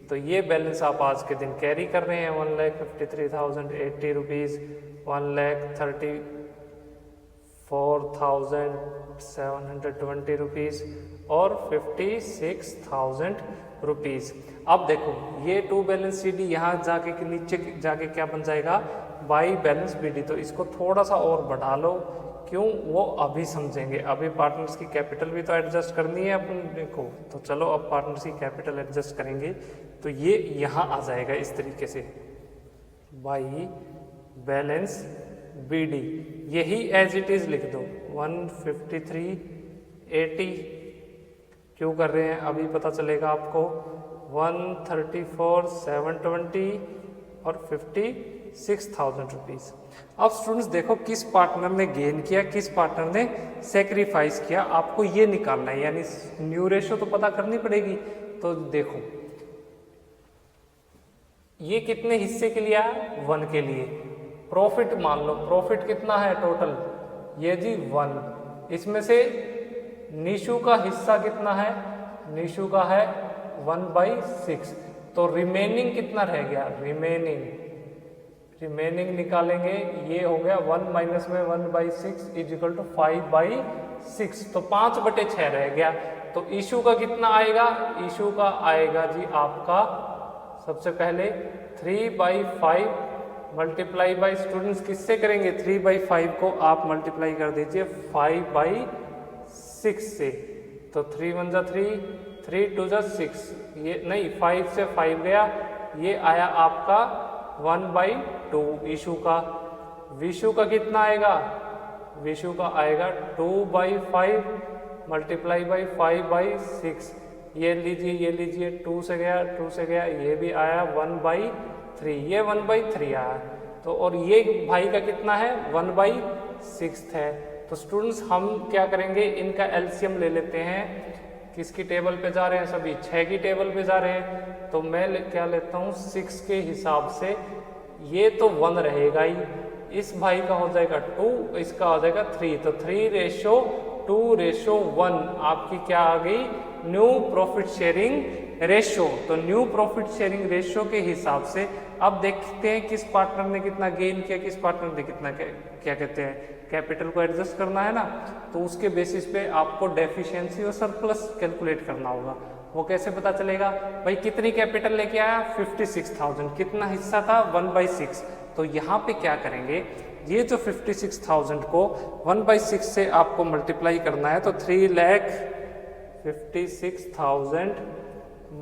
तो ये बैलेंस आप आज के दिन कैरी कर रहे हैं, 1,53,080 रुपीज़, 1,34,720 रुपीज़ और 56,000 रुपीज़। अब देखो ये टू बैलेंस CD यहाँ जाके के नीचे जाके क्या बन जाएगा, बाई बैलेंस BD। तो इसको थोड़ा सा और बढ़ा लो, क्यों, वो अभी समझेंगे। अभी पार्टनर्स की कैपिटल भी तो एडजस्ट करनी है अपन को। तो चलो अब पार्टनर्स की कैपिटल एडजस्ट करेंगे। तो ये यहाँ आ जाएगा इस तरीके से, बाई बैलेंस BD। यही एज इट इज लिख दो, 153,80 क्यों कर रहे हैं अभी पता चलेगा आपको, 134,720 और 56,000 रुपीज़। अब स्टूडेंट्स देखो किस पार्टनर ने गेन किया, किस पार्टनर ने सेक्रीफाइस किया, आपको ये निकालना है। यानी न्यू रेशियो तो पता करनी पड़ेगी। तो देखो ये कितने हिस्से के लिए आया, 1 के लिए। प्रॉफिट मान लो, प्रॉफिट कितना है टोटल, ये जी 1। इसमें से निशु का हिस्सा कितना है, निशु का है 1/6। तो रिमेनिंग कितना रह गया, रिमेनिंग निकालेंगे, ये हो गया 1 माइनस में 1/6 इज इक्वल टू 5/6। तो 5/6 रह गया। तो इशू का कितना आएगा, इशू का आएगा जी आपका सबसे पहले 3/5 मल्टीप्लाई बाई, स्टूडेंट्स किससे करेंगे, 3/5 को आप मल्टीप्लाई कर दीजिए 5/6 से। तो 3 1 जा 3, 3 2 जा 6, ये नहीं 5 से 5 गया, ये आया आपका 1/2 इशू का। विशु का कितना आएगा, विशु का आएगा 2/5 मल्टीप्लाई बाई 5/6, ये लीजिए 2 से गया 2 से गया, ये भी आया 1/3, ये 1/3 आया। तो और ये भाई का कितना है 1/6 है। तो स्टूडेंट्स हम क्या करेंगे, इनका एलसीएम ले लेते हैं। किसकी टेबल पे जा रहे हैं, सभी 6 की टेबल पे जा रहे हैं। तो मैं क्या लेता हूँ 6 के हिसाब से, ये तो 1 रहेगा ही, इस भाई का हो जाएगा 2, इसका हो जाएगा 3, तो 3:2:1 आपकी क्या आ गई, न्यू प्रॉफिट शेयरिंग रेशियो। तो न्यू प्रॉफिट शेयरिंग रेशियो के हिसाब से अब देखते हैं किस पार्टनर ने कितना गेन किया, किस पार्टनर ने कितना क्या कहते हैं कैपिटल को एडजस्ट करना है ना। तो उसके बेसिस पे आपको डेफिशिएंसी और सरप्लस कैलकुलेट करना होगा। वो कैसे पता चलेगा, भाई कितनी कैपिटल लेके आया 56,000, कितना हिस्सा था 1/6। तो यहाँ पे क्या करेंगे, ये जो 56,000 को 1/6 से आपको मल्टीप्लाई करना है, तो 3,56,000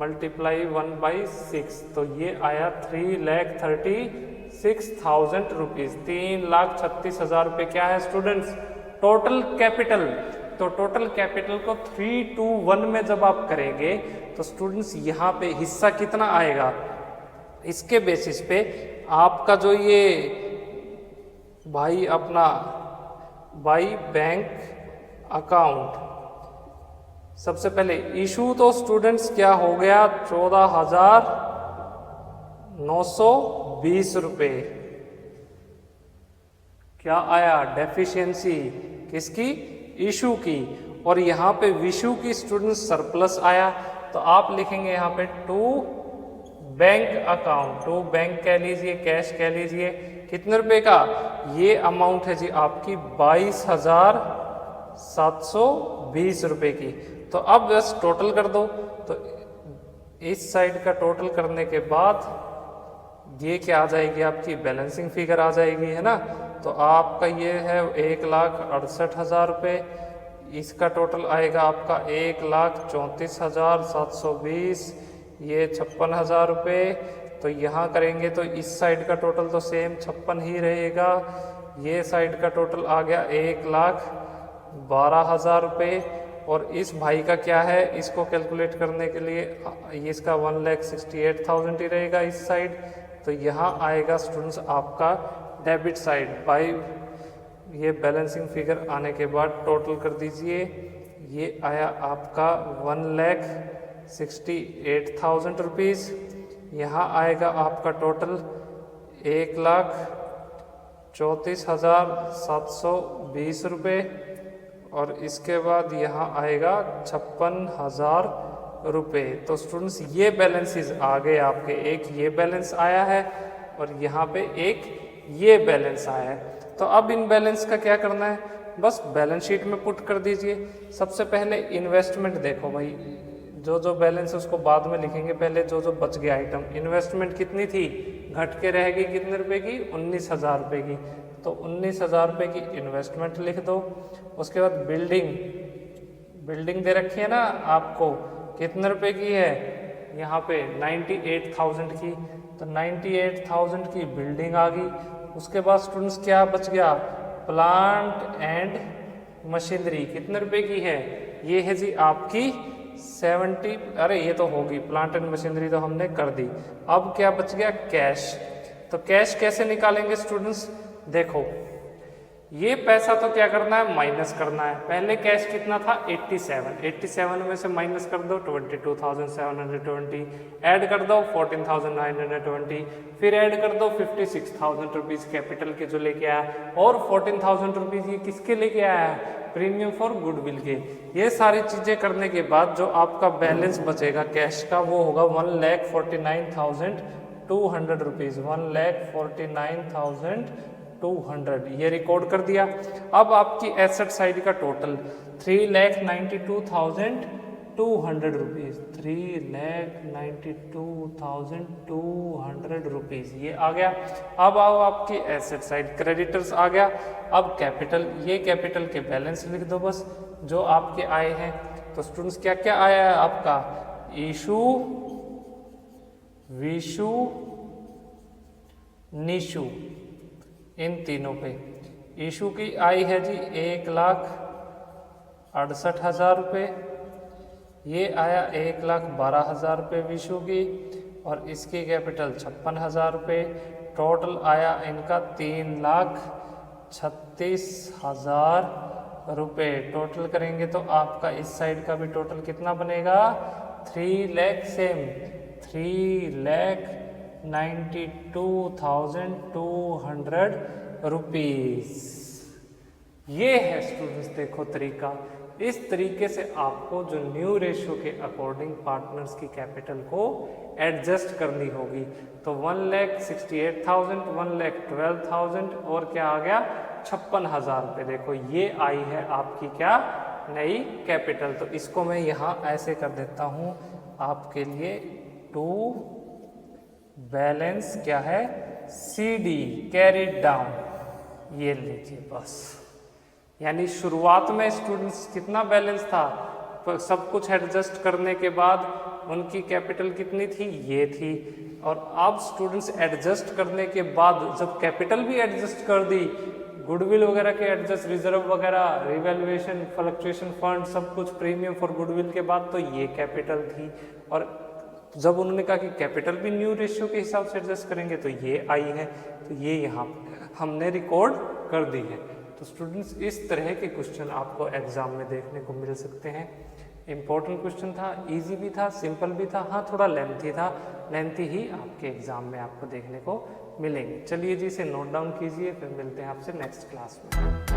मल्टीप्लाई 1/6, तो ये आया 3,36,000 रुपीज, 3,36,000 रुपये क्या है स्टूडेंट्स टोटल कैपिटल। तो टोटल कैपिटल को 3 to 1 में जब आप करेंगे तो स्टूडेंट्स यहाँ पे हिस्सा कितना आएगा, इसके बेसिस पे आपका जो ये भाई अपना बाई बैंक अकाउंट, सबसे पहले इशू तो स्टूडेंट्स क्या हो गया 14,920 रुपये, क्या आया डेफिशिएंसी किसकी, इशू की। और यहाँ पे विशु की स्टूडेंट्स सरप्लस आया, तो आप लिखेंगे यहाँ पे to bank account, to bank कह लीजिए, कैश कह लीजिए, कितने रुपए का, ये अमाउंट है जी आपकी 22,720 रुपए की। तो अब बस टोटल कर दो, तो इस साइड का टोटल करने के बाद ये क्या आ जाएगी आपकी बैलेंसिंग फिगर आ जाएगी, है ना। तो आपका ये है 1,68,000 रुपये, इसका टोटल आएगा आपका 1,34,720, ये 56,000 रुपये। तो यहाँ करेंगे तो इस साइड का टोटल तो सेम 56 ही रहेगा, ये साइड का टोटल आ गया 1,12,000 रुपये। और इस भाई का क्या है, इसको कैलकुलेट करने के लिए इसका 1,68,000 ही रहेगा इस साइड। तो यहाँ आएगा स्टूडेंट्स आपका डेबिट साइड बाई, ये बैलेंसिंग फिगर आने के बाद टोटल कर दीजिए, ये आया आपका 1,68,000 रुपीज़। यहाँ आएगा आपका टोटल 1,34,720 रुपये, और इसके बाद यहाँ आएगा 56,000 रुपये। तो स्टूडेंट्स ये बैलेंसेस आ गए आपके, एक ये बैलेंस आया है और यहाँ पे एक ये बैलेंस आया है। तो अब इन बैलेंस का क्या करना है, बस बैलेंस शीट में पुट कर दीजिए। सबसे पहले इन्वेस्टमेंट देखो भाई, जो बैलेंस उसको बाद में लिखेंगे, पहले जो बच गया आइटम, इन्वेस्टमेंट कितनी थी, घट के रह गई कितने रुपए की, 19,000 रुपये की। तो 19,000 रुपये की इन्वेस्टमेंट लिख दो। उसके बाद बिल्डिंग दे रखी है ना आपको, कितने रुपए की है, यहाँ पे 98,000 की। तो 98,000 की बिल्डिंग आ गई। उसके बाद स्टूडेंट्स क्या बच गया, प्लांट एंड मशीनरी कितने रुपए की है, ये है जी आपकी 70, अरे ये तो होगी, प्लांट एंड मशीनरी तो हमने कर दी। अब क्या बच गया, कैश। तो कैश कैसे निकालेंगे स्टूडेंट्स, देखो ये पैसा तो क्या करना है, माइनस करना है। पहले कैश कितना था 87 में से माइनस कर दो 22,720, ऐड कर दो 14,920, फिर ऐड कर दो 56,000 रुपीज़ कैपिटल के जो लेके आया, और 14,000 रुपीज़ ये किसके लेके आया है, प्रीमियम फॉर गुडविल के। ये सारी चीज़ें करने के बाद जो आपका बैलेंस बचेगा कैश का, वो होगा 1,49,200 रुपीज़, 1,49,200, ये रिकॉर्ड कर दिया। अब आपकी एसेट साइड का टोटल 3,92,200 रुपीज़, 3,92,200 रुपीज़ ये आ गया। अब आओ आपकी एसेट साइड, क्रेडिटर्स आ गया। अब कैपिटल, ये कैपिटल के बैलेंस लिख दो बस, जो आपके आए हैं तो स्टूडेंट्स क्या क्या आया है आपका, ईशु, विशु, निशु, इन तीनों पे। ईशु की आई है जी 1,68,000 रुपये, ये आया 1,12,000 रुपये विशु की, और इसकी कैपिटल 56,000 रुपये। टोटल आया इनका 3,36,000 रुपये। टोटल करेंगे तो आपका इस साइड का भी टोटल कितना बनेगा, 3 लाख, सेम 3,92,200 रुपीज। ये है स्टूडेंट्स देखो तरीका। इस तरीके से आपको जो न्यू रेशियो के अकॉर्डिंग पार्टनर्स की कैपिटल को एडजस्ट करनी होगी। तो 1,68,000, 1,12,000 और क्या आ गया 56,000 रुपये। देखो ये आई है आपकी क्या, नई कैपिटल। तो इसको मैं यहाँ ऐसे कर देता हूँ आपके लिए, टू बैलेंस क्या है, CD कैरिड डाउन, ये लीजिए बस। यानी शुरुआत में स्टूडेंट्स कितना बैलेंस था, सब कुछ एडजस्ट करने के बाद उनकी कैपिटल कितनी थी, ये थी। और अब स्टूडेंट्स एडजस्ट करने के बाद जब कैपिटल भी एडजस्ट कर दी, गुडविल वगैरह के एडजस्ट, रिजर्व वगैरह, रिवैल्यूएशन, फ्लक्चुएशन फंड, सब कुछ प्रीमियम फॉर गुडविल के बाद, तो ये कैपिटल थी। और जब उन्होंने कहा कि कैपिटल भी न्यू रेशियो के हिसाब से एडजस्ट करेंगे, तो ये आई है, तो ये यहाँ हमने रिकॉर्ड कर दी है। तो स्टूडेंट्स इस तरह के क्वेश्चन आपको एग्जाम में देखने को मिल सकते हैं। इम्पोर्टेंट क्वेश्चन था, इजी भी था, सिंपल भी था, हाँ थोड़ा लेंथी था, लेंथी ही आपके एग्जाम में आपको देखने को मिलेंगे। चलिए जी इसे नोट डाउन कीजिए, फिर मिलते हैं आपसे नेक्स्ट क्लास में।